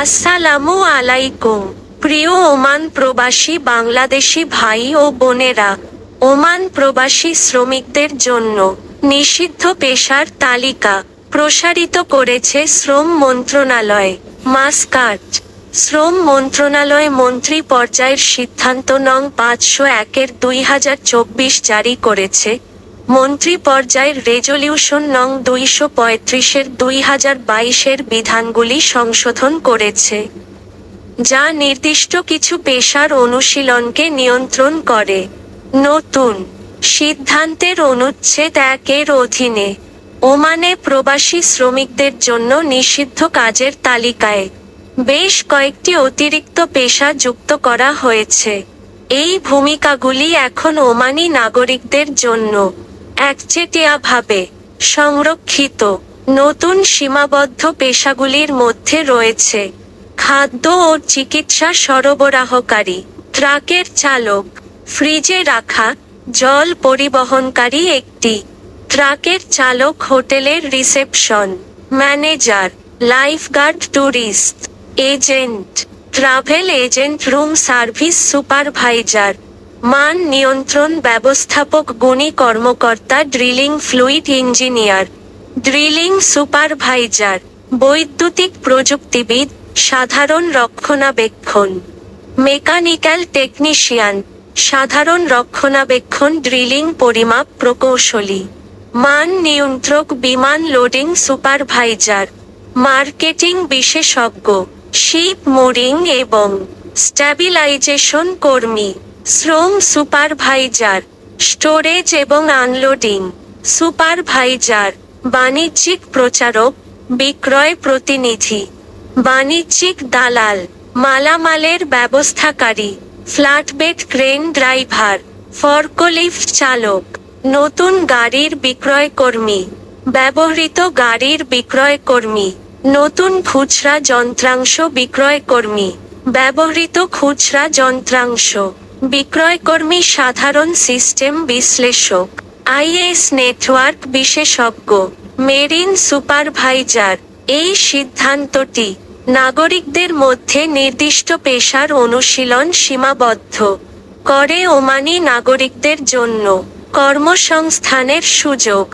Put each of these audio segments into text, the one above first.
আসসালামু আলাইকুম। প্রিয় ওমান প্রবাসী বাংলাদেশি ভাই ও বোনেরা, ওমান প্রবাসী শ্রমিকদের জন্য নিষিদ্ধ পেশার তালিকা প্রসারিত করেছে শ্রম মন্ত্রণালয়। মাসকাট, শ্রম মন্ত্রণালয় মন্ত্রী পর্যায়ের সিদ্ধান্ত নং 501/2024 জারি করেছে। মন্ত্রী পর্যায়ের রেজলিউশন নং 235/2022 বিধানগুলি সংশোধন করেছে, যা নির্দিষ্ট কিছু পেশার অনুশীলনকে নিয়ন্ত্রণ করে। নতুন সিদ্ধান্তের অনুচ্ছেদ 1 অধীনে ওমানে প্রবাসী শ্রমিকদের জন্য নিষিদ্ধ কাজের তালিকায় বেশ কয়েকটি অতিরিক্ত পেশা যুক্ত করা হয়েছে। এই ভূমিকাগুলি এখন ওমানি নাগরিকদের জন্য একচেটিয়াভাবে সংরক্ষিত। নতুন সীমাবদ্ধ পেশাগুলির মধ্যে রয়েছে খাদ্য ও চিকিৎসা সরবরাহকারী, ট্রাকের চালক, ফ্রিজে রাখা জল পরিবহনকারী একটি ট্রাকের চালক, হোটেলের reception manager, lifeguard, tourist agent, travel agent, room service supervisor, মান নিয়ন্ত্রণ ব্যবস্থাপক, গুণী কর্মকর্তা, drilling fluid engineer, drilling supervisor, বৈদ্যুতিক প্রযুক্তিবিদ, সাধারণ রক্ষণাবেক্ষণ, মেকানিক্যাল টেকনিশিয়ান, সাধারণ রক্ষণাবেক্ষণ, ড্রিলিং পরিমাপ প্রকৌশলী, মান নিয়ন্ত্রক, বিমান লোডিং সুপারভাইজার, মার্কেটিং বিশেষজ্ঞ, শিপ মুরিং এবং স্ট্যাবিলাইজেশন কর্মী, শ্রম সুপারভাইজার, স্টোরেজ এবং আনলোডিং সুপারভাইজার, বাণিজ্যিক প্রচারক, বিক্রয় প্রতিনিধি, বাণিজ্যিক দালাল, মালামালের ব্যবস্থাকারী, ফ্ল্যাটবেড ক্রেন ড্রাইভার, ফর্কলিফট চালক, নতুন গাড়ির বিক্রয়কর্মী, ব্যবহৃত গাড়ির বিক্রয়কর্মী, নতুন খুচরা যন্ত্রাংশ বিক্রয়কর্মী, ব্যবহৃত খুচরা যন্ত্রাংশ বিক্রয়কর্মী, সাধারণ সিস্টেম বিশ্লেষক, আইএস নেটওয়ার্ক বিশেষজ্ঞ, মেরিন সুপারভাইজার। এই সিদ্ধান্তটি নাগরিকদের মধ্যে নির্দিষ্ট পেশার অনুশীলন সীমাবদ্ধ করে ওমানি নাগরিকদের জন্য কর্মসংস্থানের সুযোগ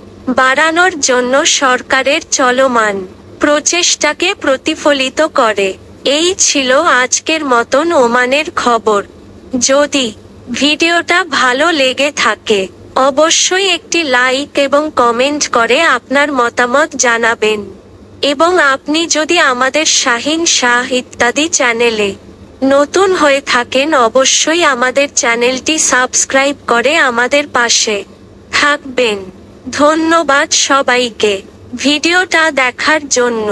বাড়ানোর জন্য সরকারের চলমান প্রচেষ্টাকে প্রতিফলিত করে। এই ছিল আজকের মতন ওমানের খবর। যদি ভিডিওটা ভালো লেগে থাকে অবশ্যই একটি লাইক এবং কমেন্ট করে আপনার মতামত জানাবেন। এবং আপনি যদি আমাদের শাহিন শাহ ইত্যাদি চ্যানেলে নতুন হয়ে থাকেন অবশ্যই আমাদের চ্যানেলটি সাবস্ক্রাইব করে আমাদের পাশে থাকবেন। ধন্যবাদ সবাইকে ভিডিওটা দেখার জন্য।